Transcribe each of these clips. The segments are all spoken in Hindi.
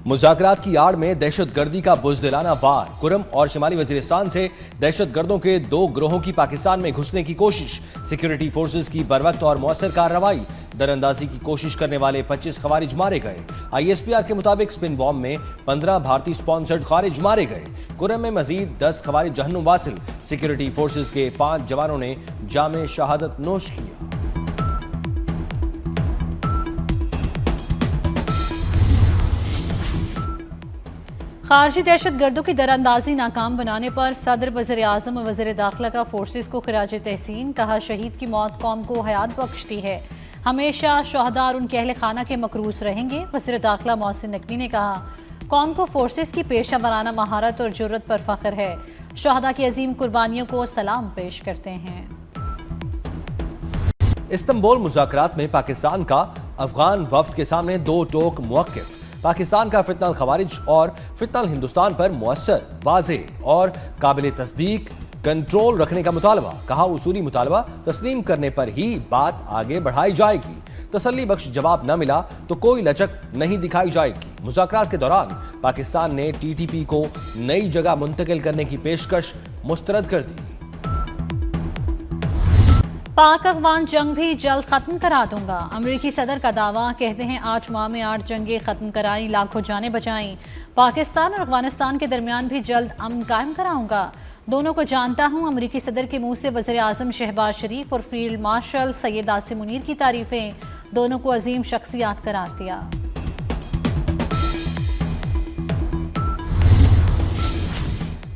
मुज़ाकरात की आड़ में दहशतगर्दी का बुज़दिलाना वार। कुरम और शिमाली वजीरिस्तान से दहशतगर्दों के 2 गिरोहों की पाकिस्तान में घुसने की कोशिश। सिक्योरिटी फोर्सेस की बरवक्त और मौसर कार्रवाई। दरअंदाजी की कोशिश करने वाले 25 खवारिज मारे गए। ISPR के मुताबिक स्पिन बॉम्ब में 15 भारतीय स्पॉन्सर्ड खारिज मारे गए। कुरम में मजीद 10 खवारिज जहन्नुम वासिल। सिक्योरिटी फोर्सेस के 5 जवानों ने जामे शहादत नोश किया। खारजी दहशत गर्दों की दरअंदाजी नाकाम बनाने पर सदर वज़ीर आज़म और वज़ीर दाखिला का फोर्सेस को खिराज तहसीन। कहा, शहीद की मौत कौम को हयात बख्शती है, हमेशा शहदा और उनके अहल खाना के मकरूस रहेंगे। वज़ीर दाखिला मोहसिन नकवी ने कहा, कौम को फोर्सेस की पेशा वराना महारत और जुर्रत पर फख्र है, शहदा की अजीम कुर्बानियों को सलाम पेश करते हैं। इस्तांबुल मुज़ाकरात में पाकिस्तान का अफगान वफ्द के सामने 2 टोक मुवक्किफ। पाकिस्तान का फितनल खवारिज और फितनल हिंदुस्तान पर मुअस्सर, वाज़ेह और काबिल तस्दीक कंट्रोल रखने का मुतालबा। कहा, उसूली मुतालबा तस्लीम करने पर ही बात आगे बढ़ाई जाएगी। तसल्ली बख्श जवाब न मिला तो कोई लचक नहीं दिखाई जाएगी। मुज़ाकरात के दौरान पाकिस्तान ने TTP को नई जगह मुंतकिल करने की पेशकश मुस्तरद कर दी। पाक अफगान जंग भी जल्द खत्म करा दूंगा, अमेरिकी सदर का दावा। कहते हैं 8 माह में 8 जंगें खत्म कराई, लाखों जानें बचाई। पाकिस्तान और अफगानिस्तान के दरमियान भी जल्द अमन कायम कराऊंगा। दोनों को जानता हूं। अमेरिकी सदर के मुंह से वज़ीर आज़म शहबाज शरीफ और फील्ड मार्शल सैयद आसिम मुनीर की तारीफें। दोनों को अजीम शख्सियात करार दिया।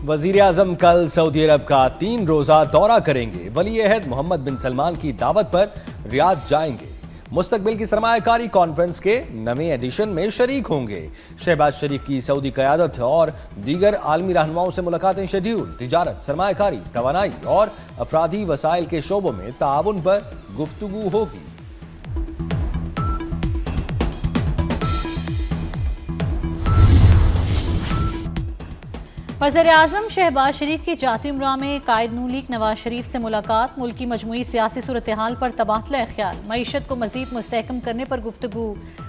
वज़ीर आज़म कल सऊदी अरब का 3 रोज़ा दौरा करेंगे। वली अहद मोहम्मद बिन सलमान की दावत पर रियाद जाएंगे। मुस्तकबिल की सरमायाकारी कॉन्फ्रेंस के नवे एडिशन में शरीक होंगे। शहबाज शरीफ की सऊदी क़यादत और दीगर आलमी रहनुमाओं से मुलाकातें शेड्यूल। तिजारत, सरमायाकारी, तवानाई और अफराधी वसाइल के शोबों में ताउन पर गुफ्तगू होगी। वज़ीर आज़म शहबाज शरीफ की जाती उम्रा में कायद नून लीग नवाज शरीफ से मुलाकात। मुल्क की मजमूई सियासी सूरत हाल पर तबादला ख्याल। मईशत को मजीद मुस्तहकम करने पर गुफ्तगू।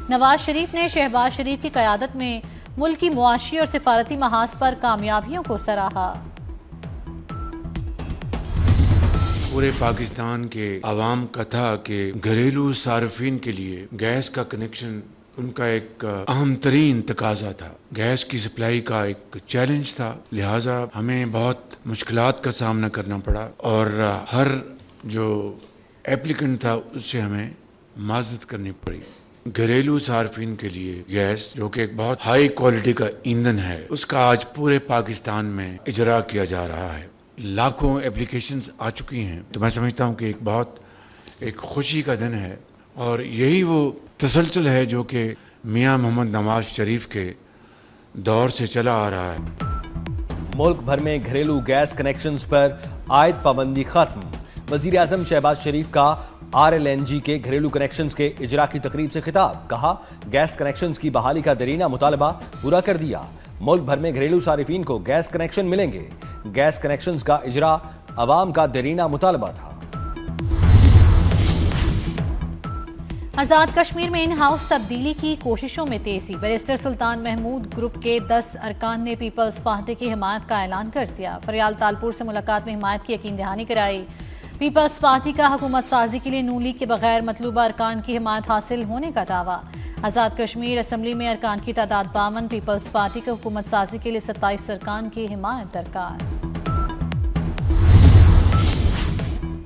नवाज शरीफ ने शहबाज शरीफ की क़यादत में मुल्क की मुआशी और सिफारती महाज पर कामयाबियों को सराहा। पूरे पाकिस्तान के आवाम का था कि घरेलू सार्फिन के लिए गैस का कनेक्शन उनका एक अहम तरीन तकाजा था। गैस की सप्लाई का एक चैलेंज था, लिहाजा हमें बहुत मुश्किलात का सामना करना पड़ा और हर जो एप्लीकेंट था उससे हमें माजरत करनी पड़ी। घरेलू सार्फिन के लिए गैस, जो कि एक बहुत हाई क्वालिटी का ईंधन है, उसका आज पूरे पाकिस्तान में इजरा किया जा रहा है। लाखों एप्लीकेशंस आ चुकी हैं। तो मैं समझता हूँ कि एक खुशी का दिन है और यही वो तसलसल है जो कि मियाँ मोहम्मद नवाज शरीफ के दौर से चला आ रहा है। मुल्क भर में घरेलू गैस कनेक्शंस पर आयद पाबंदी खत्म। वज़ीर आज़म शहबाज शरीफ का RLNG के घरेलू कनेक्शंस के इजरा की तकरीब से खिताब। कहा, गैस कनेक्शंस की बहाली का दरीना मुतालबा पूरा कर दिया। मुल्क भर में घरेलू सारिफीन को गैस कनेक्शन मिलेंगे। गैस कनेक्शंस का इजरा अवाम का दरीना मुतालबा था। आज़ाद कश्मीर में इन हाउस तब्दीली की कोशिशों में तेजी। बैरिस्टर सुल्तान महमूद ग्रुप के 10 अरकान ने पीपल्स पार्टी की हिमायत का ऐलान कर दिया। फरियाल तालपुर से मुलाकात में हिमायत की यकीन दहानी कराई। पीपल्स पार्टी का हुकूमत साजी के लिए नून लीग के बगैर मतलूबा अरकान की हिमायत हासिल होने का दावा। आज़ाद कश्मीर असम्बली में अरकान की तादाद 52। पीपल्स पार्टी के हुकूमत साजी के लिए 27 अरकान की हिमायत दरकार।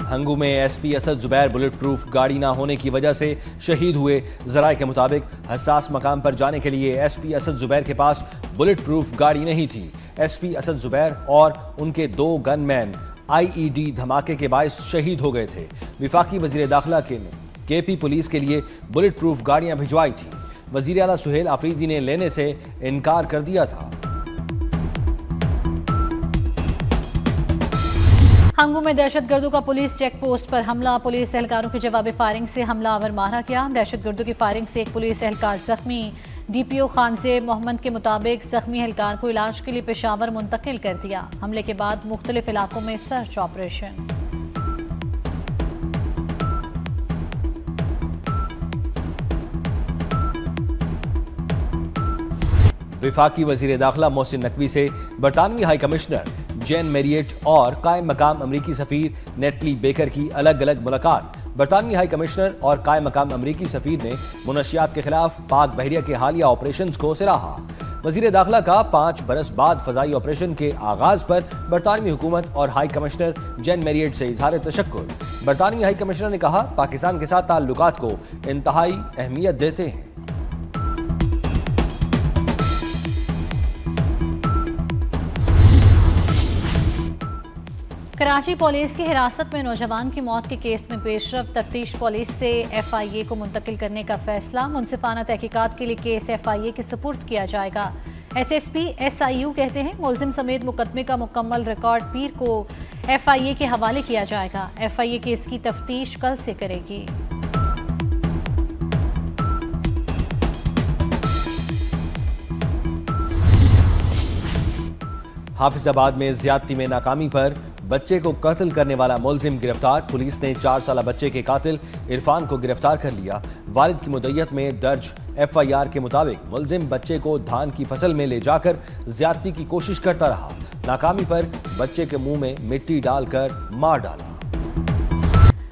हंगू में SP Asad Zubair bullet proof गाड़ी ना होने की वजह से शहीद हुए। जराये के मुताबिक हसास मकाम पर जाने के लिए SP असद जुबैर के पास बुलेट प्रूफ गाड़ी नहीं थी। SP असद जुबैर और उनके 2 गनमैन IED धमाके के बायस शहीद हो गए थे। विफाकी वजीर दाखिला के KP पुलिस के लिए बुलेट प्रूफ गाड़ियां भिजवाई थी। वजीर आला सुहेल आफरीदी ने लेने से इनकार कर दिया था। हंगू में दहशतगर्दों का पुलिस चेक पोस्ट पर हमला। पुलिस एहलकारों की जवाबी फायरिंग से हमलावर मारा गया। दहशतगर्दों की फायरिंग से एक पुलिस एहलकार जख्मी। DPO खानजेब मोहम्मद के मुताबिक जख्मी एहलकार को इलाज के लिए पेशावर मुंतकिल कर दिया। हमले के बाद मुख्तलिफ इलाकों में सर्च ऑपरेशन। विफाकी वजीर दाखिला मोहसिन नकवी से बरतानवी हाई कमिश्नर जेन मेरियट और कायम मकाम अमरीकी सफीर नेटली बेकर की अलग अलग मुलाकात। बरतानवी हाई कमिश्नर और कायम मकाम अमरीकी सफीर ने मुनशियात के खिलाफ पाक बहरिया के हालिया ऑपरेशंस को सराहा। वजीर दाखिला का 5 बरस बाद फजाई ऑपरेशन के आगाज पर बरतानवी हुकूमत और हाई कमिश्नर जेन मेरियट से इजहार तशक्कुर। बरतानवी हाई कमिश्नर ने कहा, पाकिस्तान के साथ ताल्लुकात को इंतहाई अहमियत देते हैं। कराची पुलिस की हिरासत में नौजवान की मौत के केस में पेशरफ तफ्तीश पुलिस से FIA को मुंतकिल करने का फैसला। मुंसिफाना तहकीकात के लिए केस FIA के सुपुर्द किया जाएगा। SSP SIU कहते हैं मुलजिम समेत मुकदमे का मुकम्मल रिकॉर्ड पीर को FIA के हवाले किया जाएगा। FIA केस की तफ्तीश कल से करेगी। हाफिजाबाद में ज्यादती में नाकामी पर बच्चे को कत्ल करने वाला मुलजिम गिरफ्तार। पुलिस ने 4 साला बच्चे के कातिल इरफान को गिरफ्तार कर लिया। वालिद की मुद्दत में दर्ज FIR के मुताबिक मुलजिम बच्चे को धान की फसल में ले जाकर ज्यादती की कोशिश करता रहा। नाकामी पर बच्चे के मुंह में मिट्टी डालकर मार डाला।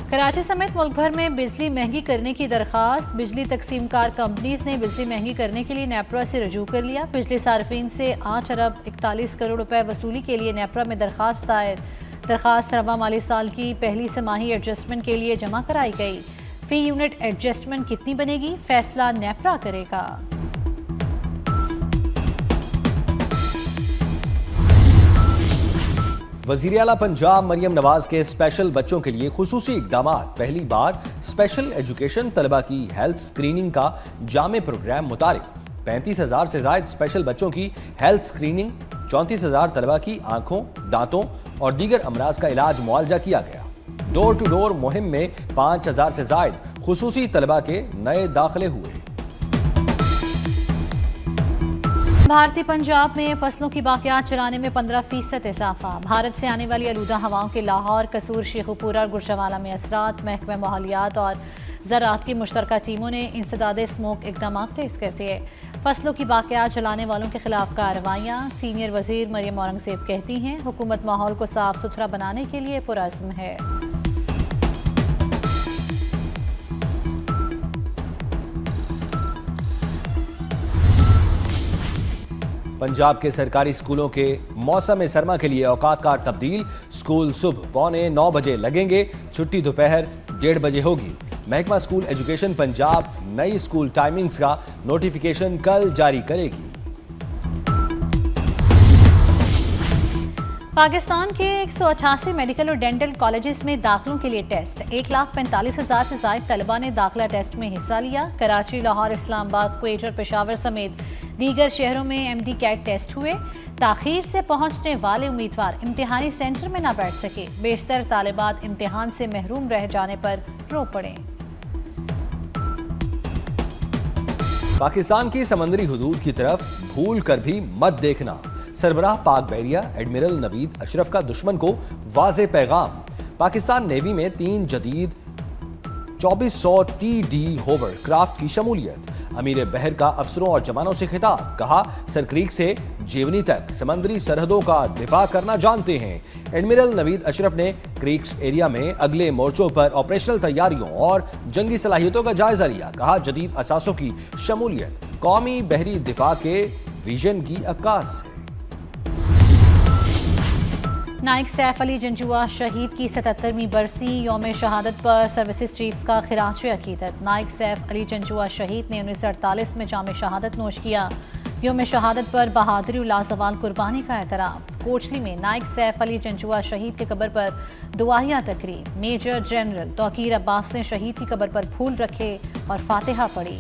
कराची समेत मुल्क भर में बिजली महंगी करने की दरखास्त। बिजली तकसीमकार कंपनीज ने बिजली महंगी करने के लिए नेपरा से रजू कर लिया। बिजली सार्फिन से 8 अरब 41 करोड़ रुपए वसूली के लिए नेपरा में दरखास्त दायर। दरखास्त रवा माली साल की पहली तिमाही एडजस्टमेंट के लिए जमा कराई गई। फी यूनिट एडजस्टमेंट कितनी बनेगी, फैसला नेपरा करेगा। वजीर आला पंजाब मरियम नवाज के स्पेशल बच्चों के लिए खुसूसी इकदामात। पहली बार स्पेशल एजुकेशन तलबा की हेल्थ स्क्रीनिंग का जामे प्रोग्राम मुतारिफ। 35,000 से ज्यादा स्पेशल बच्चों की हेल्थ स्क्रीनिंग, 34,000 तलबा की आंखों, दांतों और दीगर अमराज का इलाज मुआवजा किया गया। डोर टू डोर मुहिम में 5,000 से ज्यादा खुसूसी तलबा के नए दाखिले हुए। भारतीय पंजाब में फसलों की बाकियात चलाने में 15% इजाफा। भारत से आने वाली आलूदा हवाओं के लाहौर, कसूर, शेखुपुरा और गुरशवाला में असरात। महकमा माहौलियात और ज़राअत की मुश्तरका टीमों ने इंसदाद स्मोक इकदाम तेज कर दिए। फसलों की बाकियात चलाने वालों के खिलाफ कार्रवाइयाँ। सीनियर वजीर मरियम औरंगजेब कहती हैं हुकूमत माहौल को साफ सुथरा बनाने के लिए पुरअज़्म है। पंजाब के सरकारी स्कूलों के मौसम सरमा के लिए औकातकार तब्दील। स्कूल सुबह 8:45 बजे लगेंगे, छुट्टी दोपहर 1:30 बजे होगी। महकमा स्कूल एजुकेशन पंजाब नई स्कूल टाइमिंग्स का नोटिफिकेशन कल जारी करेगी। पाकिस्तान के 188 मेडिकल और डेंटल कॉलेजेस में दाखिलों के लिए टेस्ट। 1,45,000 से ज्यादा तलबा ने दाखिला टेस्ट में हिस्सा लिया। कराची, लाहौर, इस्लामाबाद, क्वेट और पेशावर समेत दीगर शहरों में MD कैट टेस्ट हुए। ताखीर से पहुंचने वाले उम्मीदवार इम्तिहानी सेंटर में न बैठ सके। बेशतर तालिबात इम्तिहान से महरूम रह जाने पर रो पड़े। पाकिस्तान की समंदरी हुदूद की तरफ भूल कर भी मत देखना। सरबराह पाक बहरिया एडमिरल नवीद अशरफ का दुश्मन को वाज़े पैगाम। पाकिस्तान नेवी में 3 जदीद 2400 TD होवर क्राफ्ट की शमूलियत। अमीर बहर का अफसरों और जवानों से खिताब। कहा, सरक्रीक से जेवनी तक समंदरी सरहदों का दिफा करना जानते हैं। एडमिरल नवीद अशरफ ने क्रीक्स एरिया में अगले मोर्चों पर ऑपरेशनल तैयारियों और जंगी सलाहियतों का जायजा लिया। कहा, जदीद असासों की शमूलियत कौमी बहरी दिफा के विजन की अक्कास है। नाइक सैफ अली जंजुआ शहीद की 77वीं बरसी। यौम शहादत पर सर्विसेज चीफ्स का खिराज अकीदत। नाइक सैफ अली जंजुआ शहीद ने 1948 में जाम शहादत नोश किया। यौम शहादत पर बहादुरी लाजवाल कुर्बानी का एतराफ़। कोचली में नाइक सैफ अली जंजुआ शहीद के कब्र पर दुआया तकरीब। मेजर जनरल तौकीर अब्बास ने शहीद की कब्र पर फूल रखे और फातिहा पढ़ी।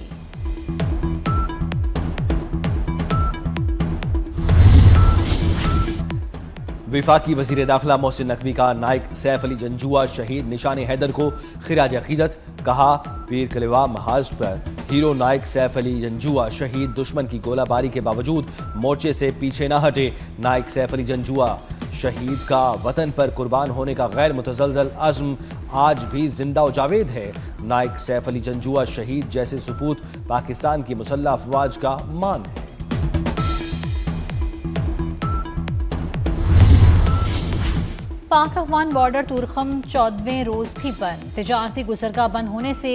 विफाकी वजीर दाखिला मोहसिन नकवी का नाइक सैफ अली जंजुआ शहीद निशान हैदर को खिराज अकीदत। कहा, पीर कलेवा महाज पर हीरो नाइक सैफ अली जंजुआ शहीद दुश्मन की गोलाबारी के बावजूद मोर्चे से पीछे न हटे। नाइक सैफ अली जंजुआ शहीद का वतन पर कुर्बान होने का गैर मुतज़लज़ल अज़्म आज भी जिंदा व जावेद है। नाइक सैफ अली जंजुआ शहीद जैसे सुपूत पाकिस्तान की मुसल्लह अफवाज का मान है। पाक अफगान बॉर्डर तुरखम 14वें रोज भी बंद। तिजारती गुजरगाह बंद होने से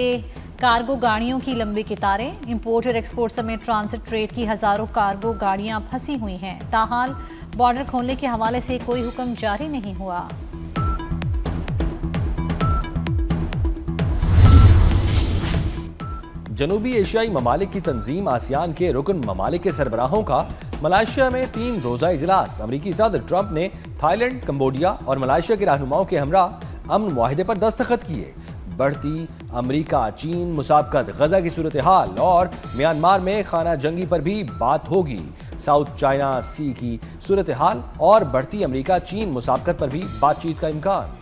कार्गो गाड़ियों की लंबी कतारें। इंपोर्ट और एक्सपोर्ट समेत ट्रांजिट ट्रेड की हजारों कार्गो गाड़ियां फंसी हुई हैं। ताहाल बॉर्डर खोलने के हवाले से कोई हुक्म जारी नहीं हुआ। जनूबी एशियाई ममालिक की तंजीम आसियान के रुकन ममालिक के सरबराहों का मलाइशिया में 3 रोजा इजलास। अमरीकी सदर ट्रंप ने थाईलैंड, कंबोडिया और मलाइशिया के रहनुमाओं के हमरा अमन मुआहिदे पर दस्तखत किए। बढ़ती अमरीका चीन मुसाबकत, गजा की सूरत हाल और म्यांमार में खाना जंगी पर भी बात होगी। साउथ चाइना सी की सूरत हाल और बढ़ती अमरीका चीन मुसाबकत पर भी बातचीत का इम्कान।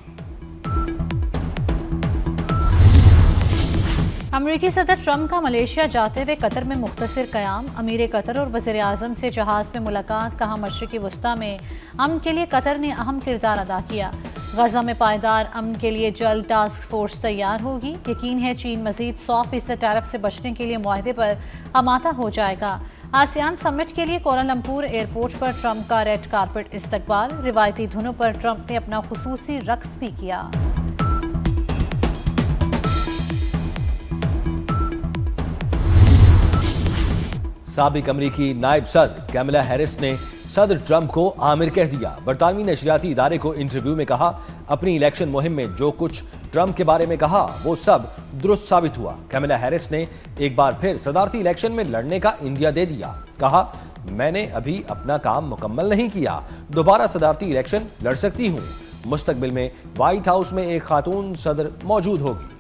अमेरिकी सदर ट्रंप का मलेशिया जाते हुए कतर में मुख्तसर क़याम। अमीर कतर और वज़ीर आज़म से जहाज़ में मुलाकात। कहा मशरिक़ी वस्ता में अमन के लिए कतर ने अहम किरदार अदा किया। गजा में पायदार अमन के लिए जल्द टास्क फोर्स तैयार होगी। यकीन है चीन मजीद 100% टैरिफ से बचने के लिए मुआहदे पर आमादा हो जाएगा। आसियान समिट के लिए कोलालमपुर एयरपोर्ट पर ट्रंप का रेड कारपेट इस्तकबाल। रिवायती धुनों पर ट्रंप ने अपना खुसूसी रक्स भी किया। साबिक अमरीकी नायब सदर कैमला हैरिस ने सदर ट्रंप को आमिर कह दिया। बरतानवी नशरियाती इदारे को इंटरव्यू में कहा, अपनी इलेक्शन मुहिम में जो कुछ ट्रंप के बारे में कहा वो सब दुरुस्त साबित हुआ। कैमला हैरिस ने एक बार फिर सदारती इलेक्शन में लड़ने का इंदिया दे दिया। कहा, मैंने अभी अपना काम मुकम्मल नहीं किया, दोबारा सदारती इलेक्शन लड़ सकती हूँ। मुस्तकबिल में व्हाइट हाउस में एक खातून सदर मौजूद होगी।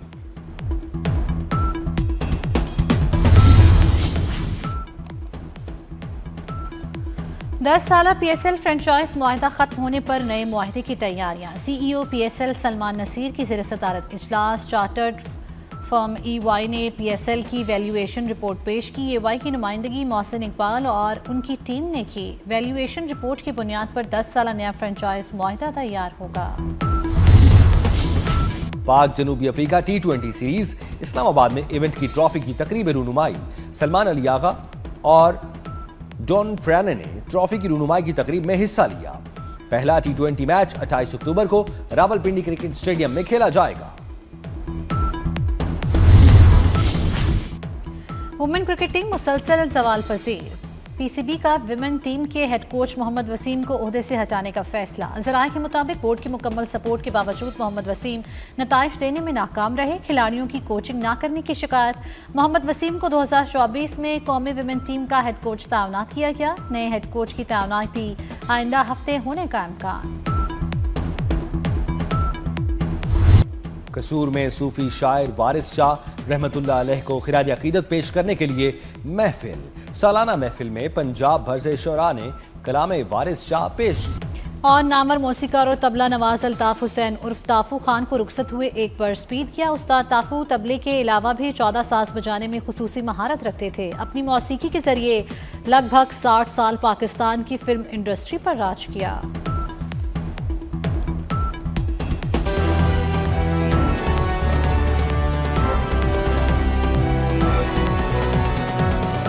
10 साला PSL फ्रेंचाइज मुआहदा खत्म होने पर नए मुआहदे की तैयारियां। CEO PSL सलमान नसीर की ज़ेर सदारत इजलास। चार्टर्ड फर्म EY ने PSL की वैल्यूएशन रिपोर्ट पेश की। EY की नुमाइंदगी मोहसिन इकबाल और उनकी टीम ने की। वैल्यूएशन रिपोर्ट की बुनियाद पर 10 साला नया फ्रेंचाइज मुआहदा तैयार होगा। पाक जनूबी अफ्रीका T20 सीरीज इस्लामाबाद में इवेंट की ट्रॉफी की तकरीब रूनुमाई। सलमान अली आगा और डॉन फ्रैने ने ट्रॉफी की रूनुमाई की तकरीब में हिस्सा लिया। पहला T20 मैच 28 अक्टूबर को रावलपिंडी क्रिकेट स्टेडियम में खेला जाएगा। वुमेन क्रिकेट टीम मुसलसल सवाल पजीर। PCB का विमेन टीम के हेड कोच मोहम्मद वसीम को ओहदे से हटाने का फैसला। ज़राए के मुताबिक बोर्ड की मुकम्मल सपोर्ट के बावजूद मोहम्मद वसीम नताइज देने में नाकाम रहे। खिलाड़ियों की कोचिंग ना करने की शिकायत। मोहम्मद वसीम को 2024 में कौमी विमेन टीम का हेड कोच तैनात किया गया। नए हेड कोच की तैनाती आइंदा हफ्ते होने का इम्कान। कसूर में सूफी शायर वारिस शाह रहमतुल्लाह अलैह को खिराज अकीदत पेश करने के लिए महफिल। सालाना महफिल में पंजाब भर से शुरा ने कलाम वारिस शाह पेश की। और नामवर मौसीकार और तबला नवाज अल्ताफ हुसैन उर्फ ताफू खान को रुखसत हुए एक बर्स बीत गया। उस्ताद ताफू तबले के अलावा भी 14 साज बजाने में खुसूसी महारत रखते थे। अपनी मौसीकी के जरिए लगभग 60 साल पाकिस्तान की फिल्म इंडस्ट्री पर राज किया।